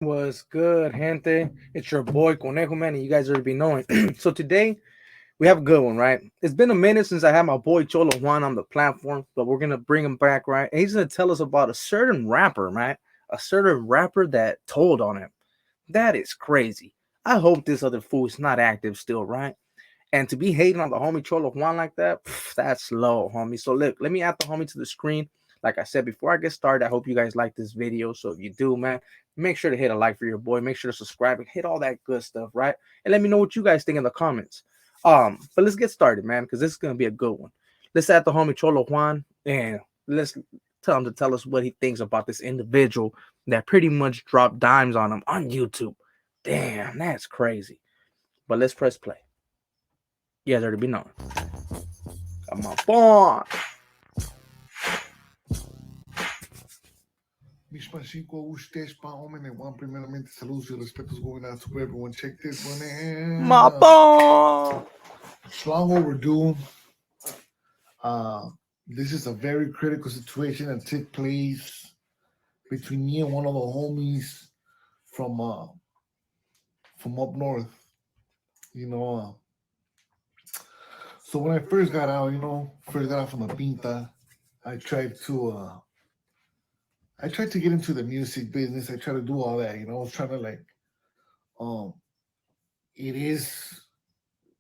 Was good, gente? It's your boy Conejo, man, and you guys already be knowing. So today we have a good one, right? It's been a minute since I had my boy Cholo Juan on the platform, but we're gonna bring him back, right? And he's gonna tell us about a certain rapper, right? A certain rapper that told on him. That is crazy. I hope this other fool is not active still, right? And to be hating on the homie Cholo Juan like that, that's low, homie. So look, let me add the homie to the screen. Like I said before I get started, I hope you guys like this video. So if you do, man, make sure to hit a like for your boy. Make sure to subscribe and hit all that good stuff, right? And let me know what you guys think in the comments. But let's get started, man, because this is gonna be a good one. Let's add the homie Cholo Juan and let's tell him to tell us what he thinks about this individual that pretty much dropped dimes on him on YouTube. Damn, that's crazy. But let's press play. You guys already be knowing. Come on. Mish Mashiko, Ustesh, Pa Omen, and one primeramente saludos y respetos going out to everyone. Check this one My in. ball. It's long overdue. This is a very critical situation that took place between me and one of the homies from up north. You know, so when I first got out, first got out from the Pinta, I tried to get into the music business. I tried to do all that. I was trying to um, it is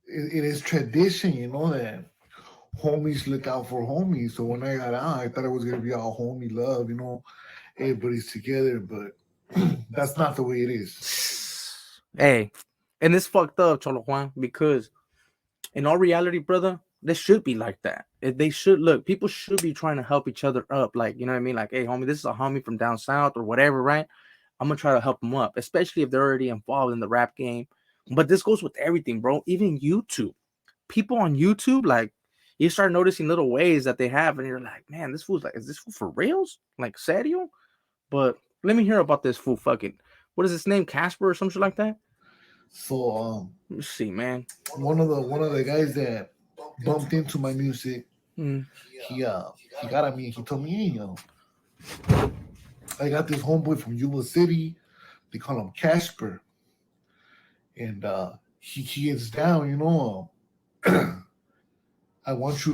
it is tradition, that homies look out for homies. So when I got out, I thought it was gonna be all homie love, everybody's together, but that's not the way it is. Hey, and it's fucked up, Cholo Juan, because in all reality, brother, this should be like that. They should look. People should be trying to help each other up. Like, you know what I mean? Like, hey, homie, this is a homie from down south or whatever, right? I'm gonna try to help them up, especially if they're already involved in the rap game. But this goes with everything, bro. Even YouTube. People on YouTube, like, you start noticing little ways that they have, and you're like, man, this fool's like, is this fool for reals? Like, serio? But let me hear about this fool fucking. What is his name? Casper or some shit like that? So Let me see, man. one of the guys that bumped into my music, Mm. he got at me and he told me, hey, I got this homeboy from Yuba City. They call him Casper, and he gets down. I want you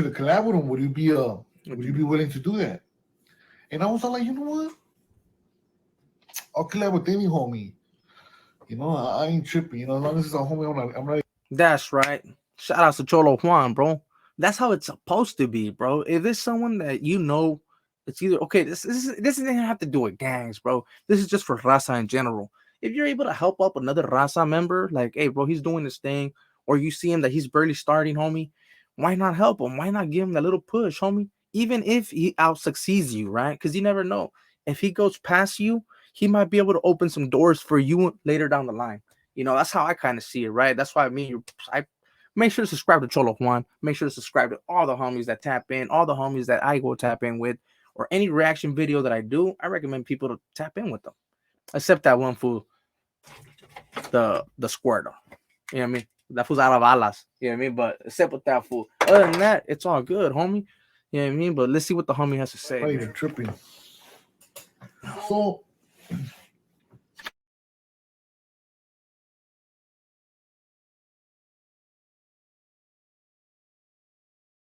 to collab with him. Would you be willing to do that? And I was all like, you know what? I'll collab with any homie. I ain't tripping. As long as it's a homie, I'm not. That's right. Shout out to Cholo Juan, bro. That's how it's supposed to be, bro. If it's someone that you know, it's either okay. This doesn't have to do with gangs, bro. This is just for Raza in general. If you're able to help up another Raza member, like, hey, bro, he's doing this thing, or you see him that he's barely starting, homie, why not help him? Why not give him that little push, homie? Even if he out succeeds you, right? Because you never know. If he goes past you, he might be able to open some doors for you later down the line. That's how I kind of see it, right? That's why I make sure to subscribe to Cholo Juan. Make sure to subscribe to all the homies that tap in, all the homies that I go tap in with, or any reaction video that I do. I recommend people to tap in with them, except that one fool, the squirtle. You know what I mean? That fool's out of alas. You know what I mean? But except with that fool, other than that, it's all good, homie. You know what I mean? But let's see what the homie has to say. Not even tripping. So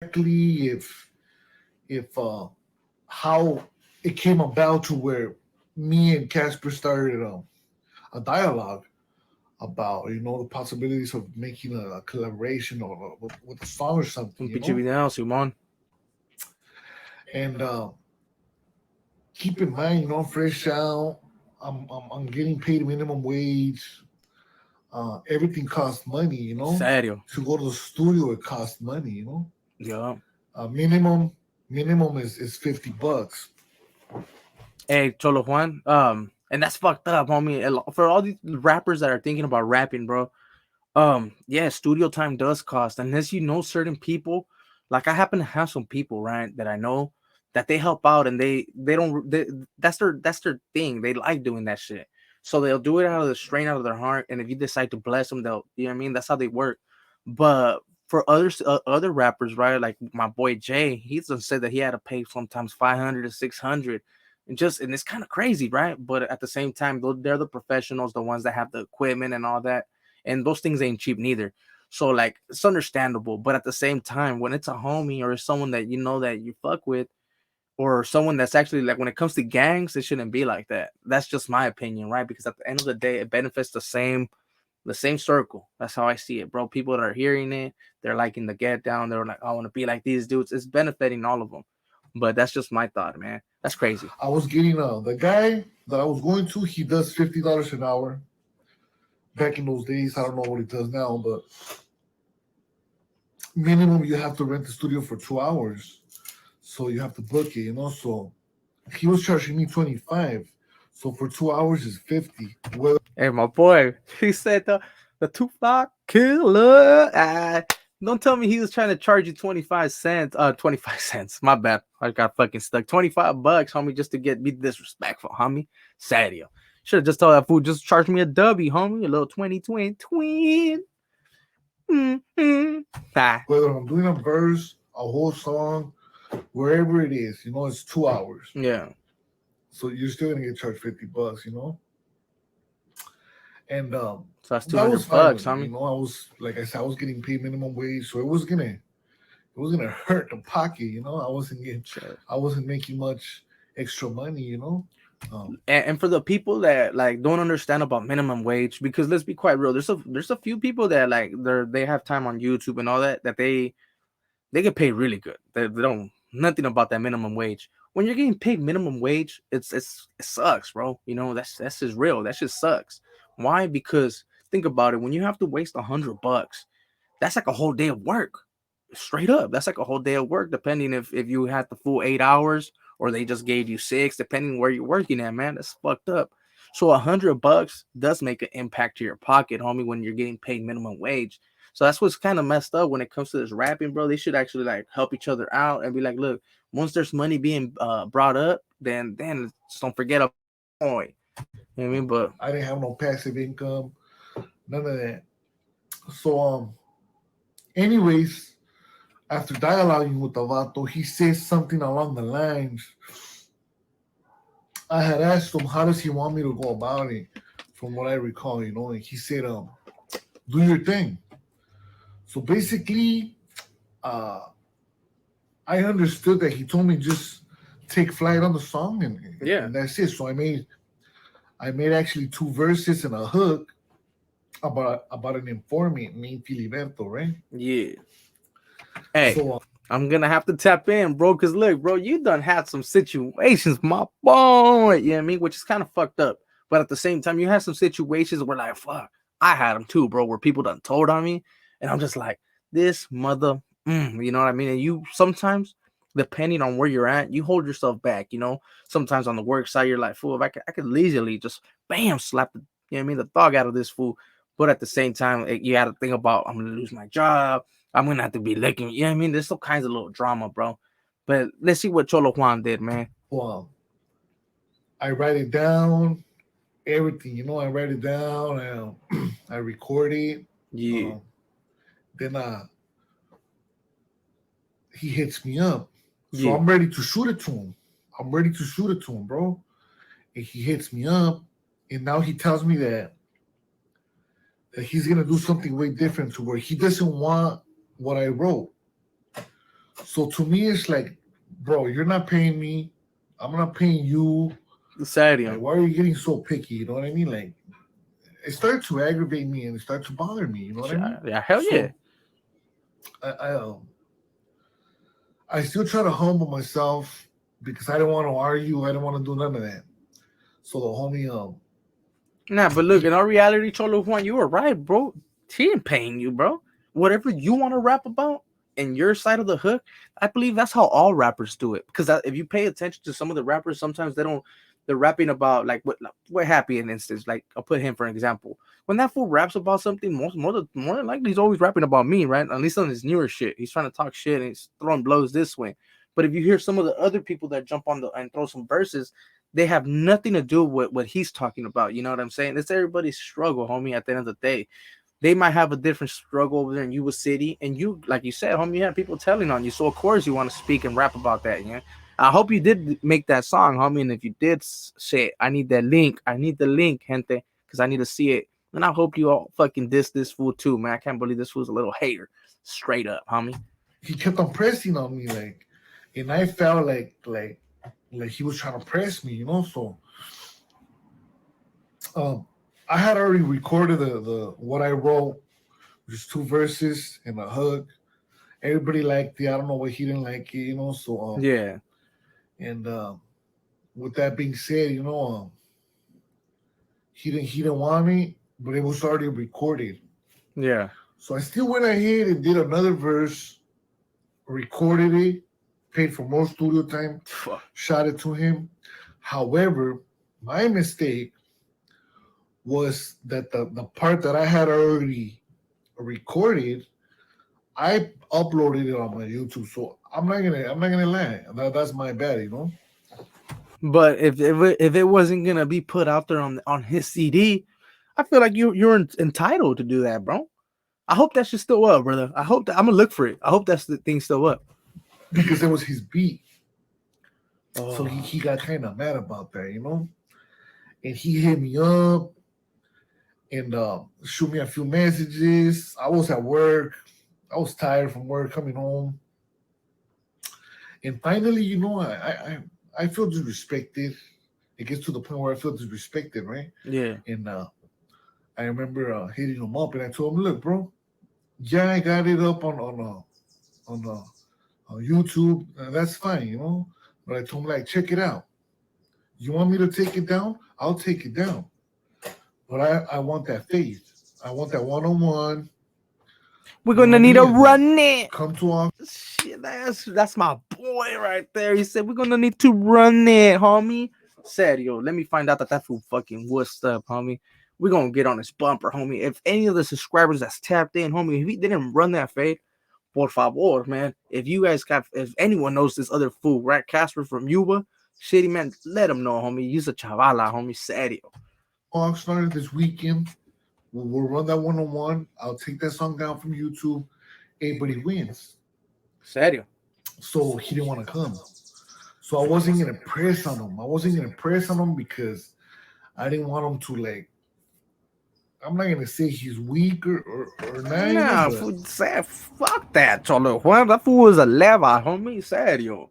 exactly if how it came about to where me and Casper started a dialogue about the possibilities of making a collaboration or with a song or something, Un pinche video, Simón. and keep in mind, fresh out, I'm getting paid minimum wage. Everything costs money, Serio. to go to the studio it costs money, Yeah. Minimum is $50. Hey, Cholo Juan. And that's fucked up, homie. For all these rappers that are thinking about rapping, bro. Yeah, studio time does cost. Unless you know certain people. Like I happen to have some people, right, that I know that they help out and they don't that's their thing. They like doing that shit. So they'll do it out of the strain out of their heart. And if you decide to bless them, they'll you know what I mean? That's how they work. But for other rappers, right? Like my boy Jay, he's said that he had to pay sometimes 500 to 600 And it's kind of crazy, right? But at the same time, they're the professionals, the ones that have the equipment and all that, and those things ain't cheap neither. So like it's understandable, but at the same time, when it's a homie or someone that you know that you fuck with, or someone that's actually like when it comes to gangs, it shouldn't be like that. That's just my opinion, right? Because at the end of the day, it benefits the same circle. That's how I see it, bro. People that are hearing it, they're liking the get down. They're like, I want to be like these dudes. It's benefiting all of them. But that's just my thought, man. That's crazy. I was getting the guy that I was going to. He does $50 an hour. Back in those days, I don't know what he does now, but minimum you have to rent the studio for 2 hours, so you have to book it. So he was charging me 25. So for 2 hours is 50. Whether Hey, my boy, he said the Tupac killer. Don't tell me he was trying to charge you 25 cents. 25 cents. My bad. I got fucking stuck. 25 bucks, homie, just to be disrespectful, homie. Sadio. Should have just told that fool, just charge me a W, homie. A little 20 twin. Twin. Mm-hmm. Ah, whether I'm doing a verse, a whole song, wherever it is, it's 2 hours. yeah. So you're still gonna get charged $50. And So that's that was 200 fine bucks, with me. homie. I was like I said, I was getting paid minimum wage, so it was gonna hurt the pocket. Shit. I wasn't making much extra money. And for the people that like don't understand about minimum wage, because let's be quite real, there's a few people that like they have time on YouTube and all that they get paid really good. They don't nothing about that minimum wage. When you're getting paid minimum wage, it sucks, bro. That's just real. That just sucks. Why? Because think about it. When you have to waste $100, that's like a whole day of work. Straight up, that's like a whole day of work. Depending if you had the full 8 hours or they just gave you six, depending where you're working at, man. That's fucked up. So $100 does make an impact to your pocket, homie, when you're getting paid minimum wage. So that's what's kind of messed up when it comes to this rapping, bro. They should actually like help each other out and be like, look, once there's money being brought up, then just don't forget a point. You know what I mean? But I didn't have no passive income, none of that. So anyways, after dialoguing with the vato, he says something along the lines. I had asked him how does he want me to go about it, from what I recall, and he said, do your thing. So basically, uh, I understood that he told me just take flight on the song and, yeah, and that's it. So I made actually two verses and a hook about an informant named Filiberto, right? yeah. Hey, So I'm gonna have to tap in, bro. Cause look, bro, you done had some situations, my boy. You know what I mean? Which is kind of fucked up. But at the same time, you had some situations where like, fuck, I had them too, bro. Where people done told on me, and I'm just like, this mother, you know what I mean? And you sometimes, depending on where you're at, you hold yourself back. Sometimes on the work side, you're like, fool, if I could leisurely just bam slap the, you know what I mean, the dog out of this fool. But at the same time, you got to think about I'm gonna lose my job. I'm gonna have to be looking. You know what I mean? There's all kinds of little drama, bro. But let's see what Cholo Juan did, man. I write it down, everything, I write it down, I record it. Yeah, Um, then he hits me up. So yeah, I'm ready to shoot it to him. I'm ready to shoot it to him, bro. And he hits me up, and now he tells me that he's gonna do something way different to where he doesn't want what I wrote. So to me, it's like, bro, you're not paying me. I'm not paying you. Like, Sadio. why are you getting so picky? You know what I mean? Like, it started to aggravate me and it started to bother me. You know what I mean? Yeah, hell yeah. So I, I, um, I still try to humble myself because I don't want to argue. I don't want to do none of that. So the homie, Nah, but look, he, in our reality, Cholo Juan, you were right, bro. He ain't paying you, bro. Whatever you want to rap about in your side of the hook, I believe that's how all rappers do it. Because if you pay attention to some of the rappers, sometimes they don't. They're rapping about like what Happy in instance. Like I'll put him for an example. When that fool raps about something, more than likely he's always rapping about me, right? At least on his newer shit, he's trying to talk shit and he's throwing blows this way. But if you hear some of the other people that jump on the and throw some verses, they have nothing to do with what he's talking about. You know what I'm saying? It's everybody's struggle, homie. At the end of the day, they might have a different struggle over there in Yuba City, and you, like you said, homie, you have people telling on you. So of course you want to speak and rap about that, yeah. I hope you did make that song, homie. And if you did, shit, I need that link. I need the link, gente, because I need to see it. And I hope you all fucking diss this fool too, man. I can't believe this fool's a little hater. Straight up, homie. He kept on pressing on me, like, and I felt like he was trying to press me, you know. So, um, I had already recorded the what I wrote, just two verses and a hook. Everybody liked it. I don't know why he didn't like it, you know. So, Yeah, and with that being said, you know, he didn't want me, but it was already recorded. yeah. So I still went ahead and did another verse, recorded it, paid for more studio time, Fuck. shot it to him. However, my mistake was that the part that I had already recorded, I uploaded it on my YouTube. So I'm not gonna lie. That's my bad, you know. But if it wasn't gonna be put out there on his CD, I feel like you're entitled to do that, bro. I hope that shit's still up, brother. I hope that I'm gonna look for it. I hope that's the thing still up. Because it was his beat. So he, Oh, he got kind of mad about that, you know? And he hit me up and shoot me a few messages. I was at work. I was tired from work coming home. And finally, you know, I feel disrespected. It gets to the point where I feel disrespected, right? yeah. And I remember hitting him up and I told him, look, bro, yeah, I got it up on YouTube. That's fine, you know? But I told him, like, check it out. You want me to take it down? I'll take it down. But I want that faith. I want that one on one. We're You know gonna what I need to mean? And run it. come to our Shit, that's my boy right there. He said we're gonna need to run it, homie. Said yo, let me find out that fool fucking wussed up, homie. We're gonna get on his bumper, homie. If any of the subscribers that's tapped in, homie, if he didn't run that fade, por favor, man. If you guys got, if anyone knows this other fool, right? Casper from Yuba, shitty man, let him know, homie. Use a chavala, homie. Serio. Oxnard this weekend. We'll run that one on one. I'll take that song down from YouTube. Everybody wins. Serio. So he didn't want to come. So I wasn't gonna press on him. I wasn't gonna press on him because I didn't want him to like. I'm not gonna say he's weak or not, you know, Nah, but fool, fuck that, Cholo Juan. That fool was a leva, homie. Serio.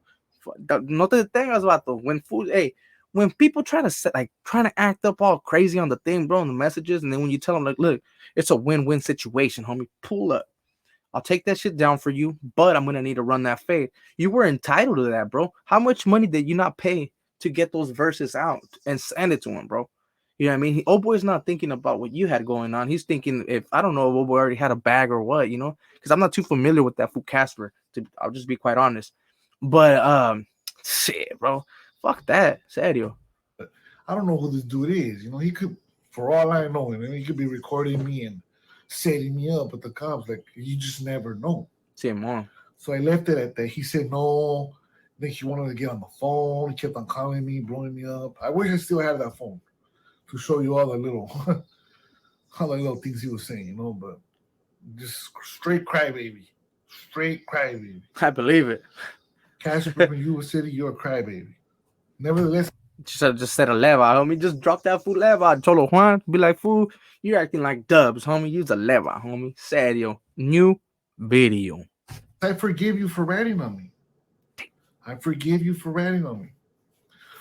No te detengas, vato. When fool, hey, when people try to set, like, trying to act up all crazy on the thing, bro, on the messages, and then when you tell them, like, look, it's a win-win situation, homie. Pull up. I'll take that shit down for you, but I'm gonna need to run that fade. You were entitled to that, bro. How much money did you not pay to get those verses out and send it to him, bro? You know what I mean? Old boy's not thinking about what you had going on. He's thinking if I don't know if old boy already had a bag or what, you know, because I'm not too familiar with that fool Casper. I'll just be quite honest. But shit, bro, fuck that, serio. I don't know who this dude is. You know, he could, for all I know, and he could be recording me and setting me up with the cops. Like you just never know. Simon. So I left it at that. He said no. Then he wanted to get on the phone. He kept on calling me, blowing me up. I wish I still had that phone to show you all the little, all the little things he was saying, you know. But just straight crybaby, straight crybaby. I believe it. Casper, when you were city, you're a crybaby. Nevertheless, Just said a level, homie. Just drop that fool level. Cholo Juan. Be like, fool, you acting like dubs, homie. Use a level, homie. Serio. New video. I forgive you for ratting on me. I forgive you for ratting on me.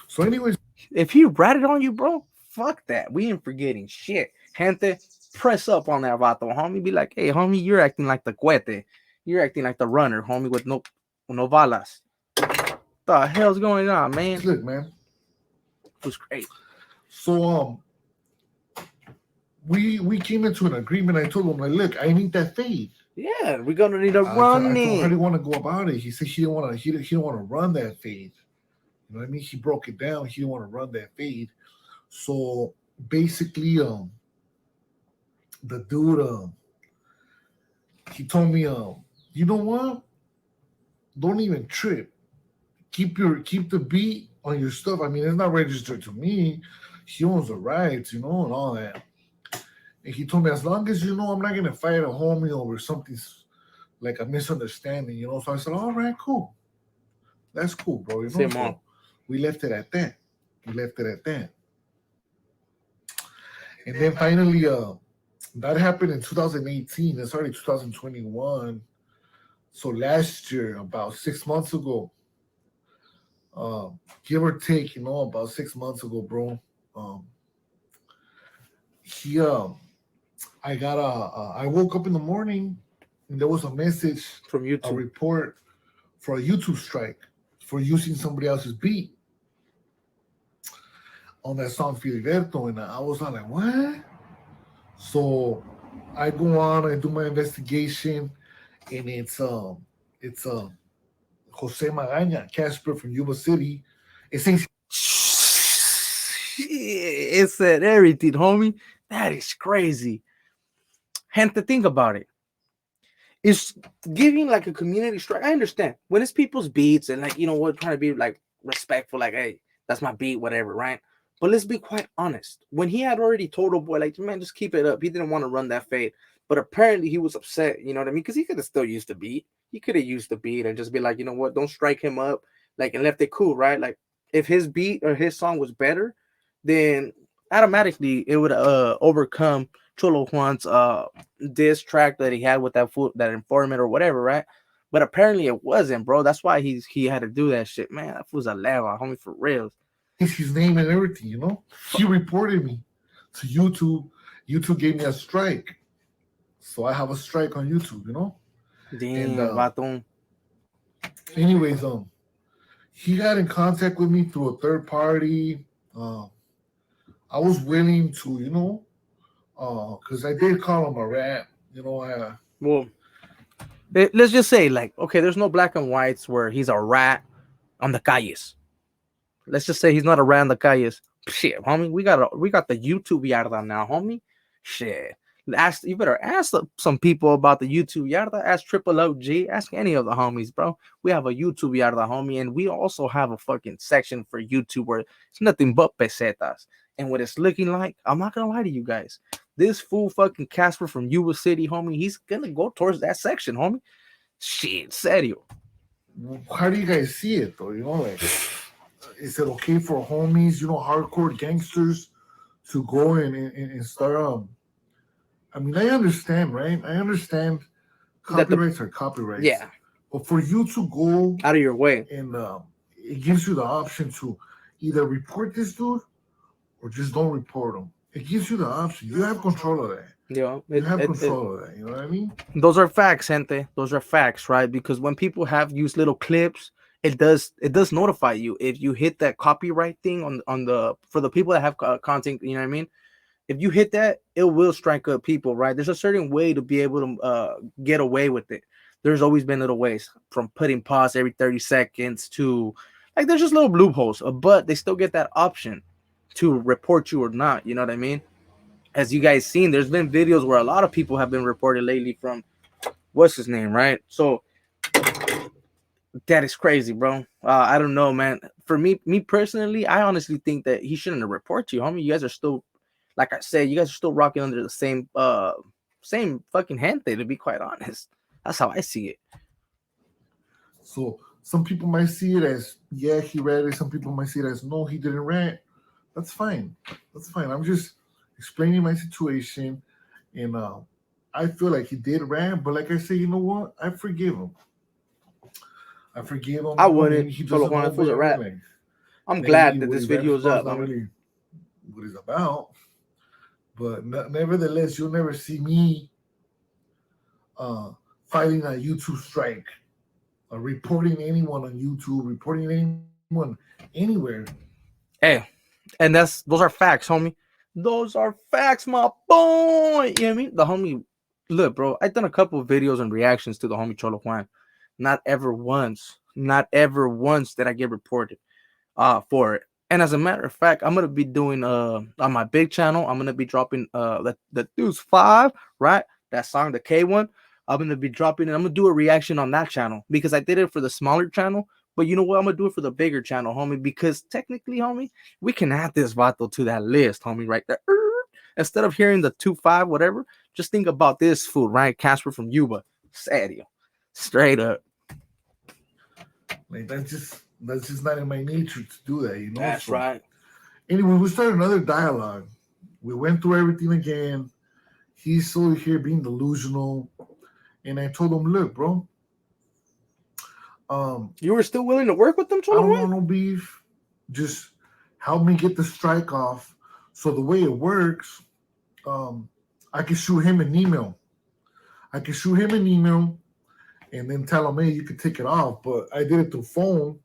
So, anyways, If he ratted on you, bro, fuck that. We ain't forgetting shit. Gente, press up on that vato, homie. Be like, hey, homie, you're acting like the cuete. You're acting like the runner, homie, with no balas. The hell's going on, man? look, man. It was great. So, we came into an agreement. I told him, like, look, I need that fade. Yeah, we're gonna need to I run told him, how do it. you want to go about it? He said he didn't want to. He didn't want to run that fade. You know what I mean? He broke it down. He didn't want to run that fade. So basically, the dude, he told me, you know what? Don't even trip. Keep the beat on your stuff. I mean, it's not registered to me. He owns the rights, you know, and all that. And he told me, as long as you know, I'm not gonna fight a homie over something like a misunderstanding, you know. So I said, all right, cool. That's cool, bro. You know, Simón. so we left it at that. We left it at that. And then finally, that happened in 2018. It's already 2021. So last year, about 6 months ago, give or take, about 6 months ago, bro. Um, he, I woke up in the morning and there was a message, From a YouTube. report for a YouTube strike for using somebody else's beat on that song Filiberto, and I was like, what? So I go on, I do my investigation, and it's Jose Magaña, Casper from Yuba City. It says It said everything, homie. That is crazy. Gente, think about it. It's giving like a community strike. I understand when it's people's beats and like what, trying to be like respectful, like hey, that's my beat, whatever, right? But let's be quite honest. When he had already told a boy, like man, just keep it up. He didn't want to run that fade, but apparently he was upset. You know what I mean? Because he could have still used the beat. He could have used the beat and just be like, you know what? Don't strike him up, like and left it cool, right? Like if his beat or his song was better, then automatically it would overcome Cholo Juan's diss track that he had with that informant or whatever, right? But apparently it wasn't, bro. That's why he had to do that shit, man. That was a lava, homie, for real. his name and everything. He reported me to YouTube. YouTube gave me a strike. So I have a strike on YouTube. And Damn, Baton. anyways, he got in contact with me through a third party. I was willing to, because I did call him a rat. Well, let's just say, like, okay, there's no black and whites where he's a rat on the calles. Let's just say he's not a rat on the calles. Shit, homie, we got the YouTube yarda now, homie. Shit. You better ask some people about the YouTube yarda. Ask Triple OG. Ask any of the homies, bro. We have a YouTube yarda, homie, and we also have a fucking section for YouTube where it's nothing but pesetas. And what it's looking like, I'm not gonna lie to you guys. This fool fucking Casper from Yuba City, homie, he's gonna go towards that section, homie. Shit, serio. How do you guys see it though? Like, is it okay for homies, hardcore gangsters, to go and start? I mean, I understand, right? I understand copyrights are copyrights. Yeah, But for you to go out of your way. and it gives you the option to either report this dude or just don't report him. It gives you the option. You have control of that. Yeah, You have control of that. You know what I mean? those are facts, gente. Those are facts, right? Because when people have used little clips, it does notify you if you hit that copyright thing on the for the people that have content. You know what I mean? If you hit that, it will strike up people, right? There's a certain way to be able to get away with it. There's always been little ways from putting pause every 30 seconds to like there's just little loopholes, but they still get that option to report you or not. You know what I mean? As you guys seen, there's been videos where a lot of people have been reported lately from what's his name, right? So that is crazy, bro. I don't know, man. For me personally, I honestly think that he shouldn't have reported you, homie. You guys are still, like I said, you guys are still rocking under the same fucking gente. To be quite honest, that's how I see it. So some people might see it as, yeah, he read it. Some people might see it as, no, he didn't rant. That's fine. That's fine. I'm just explaining my situation. And I feel like he did rant. But like I say, you know what? I forgive him. I forgive him. I wouldn't. Maybe he Solo doesn't Juan, know if it was a better. rap, Like, I'm glad maybe that what this he raps video is about up. is not really what he's about. But nevertheless, you'll never see me fighting a YouTube strike, reporting anyone on YouTube, reporting anyone anywhere. Hey, and those are facts, homie. Those are facts, my boy. You know what I mean? The homie, look, bro. I've done a couple of videos and reactions to the homie Cholo Juan. Not ever once did I get reported for it. And as a matter of fact, I'm gonna be doing on my big channel, I'm gonna be dropping the Deuce 5, right? That song, the K one. I'm gonna be dropping it. I'm gonna do a reaction on that channel because I did it for the smaller channel. But you know what? I'm gonna do it for the bigger channel, homie, because technically, homie, we can add this vato to that list, homie, right there. Instead of hearing the 2-5, whatever, just think about this food, right? Casper from Yuba. Serio. Straight up. Like that's just not in my nature to do that, you know. That's So right. anyway, we started another dialogue. We went through everything again. He's still here being delusional, and I told him, "Look, bro, um, You were still willing to work with them, I Cholo don't Juan? want no beef. Just help me get the strike off." So the way it works, um, I can shoot him an email. I can shoot him an email and then tell him, "Hey, you can take it off." But I did it through phone,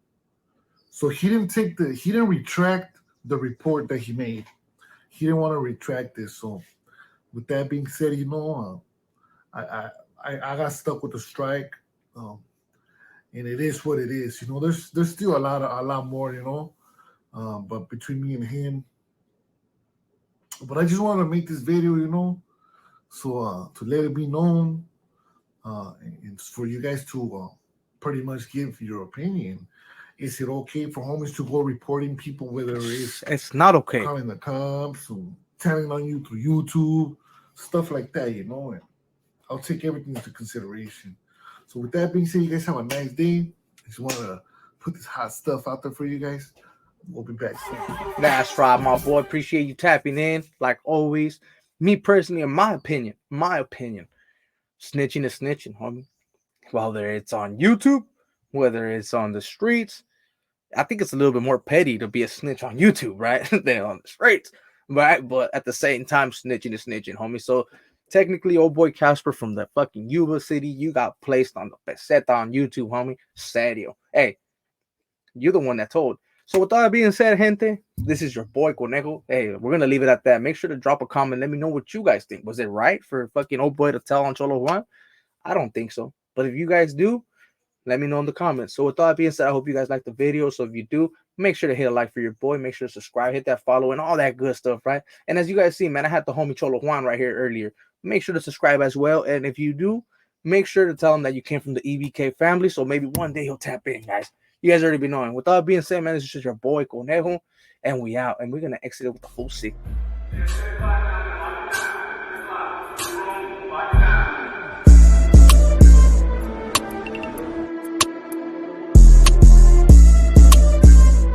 so he didn't retract the report that he made. He didn't want to retract this. So with that being said, I I, I got stuck with the strike, um, and it is what it is. You know, there's still a lot more. But between me and him, but I just want to make this video. So to let it be known, and for you guys to pretty much give your opinion. Is it okay for homies to go reporting people, whether it's It's not okay. calling the cops or telling on you through YouTube, stuff like that, And I'll take everything into consideration. So with that being said, you guys have a nice day. I just want to put this hot stuff out there for you guys. We'll be back soon. That's right, my boy. Appreciate you tapping in, like always. Me personally, in my opinion, snitching is snitching, homie. Whether it's on YouTube, whether it's on the streets, I think it's a little bit more petty to be a snitch on YouTube, right, than on the streets, right? But at the same time, snitching is snitching, homie. So technically, old boy Casper from the fucking Yuba city, you got placed on the peseta on YouTube, homie. Serio. Hey, you're the one that told. So with that being said, gente, this is your boy Conejo. Hey, we're gonna leave it at that. Make sure to drop a comment. Let me know what you guys think. Was it right for fucking old boy to tell on Cholo Juan? I don't think so. But if you guys do, let me know in the comments. So with that being said, I hope you guys like the video. So if you do, make sure to hit a like for your boy. Make sure to subscribe, hit that follow, and all that good stuff, right? And as you guys see, man, I had the homie Cholo Juan right here earlier. Make sure to subscribe as well. And if you do, make sure to tell him that you came from the E.B.K family. So maybe one day he'll tap in, guys. You guys already be knowing. With that being said, man, this is just your boy Conejo. And we out. And we're going to exit it with the full 6.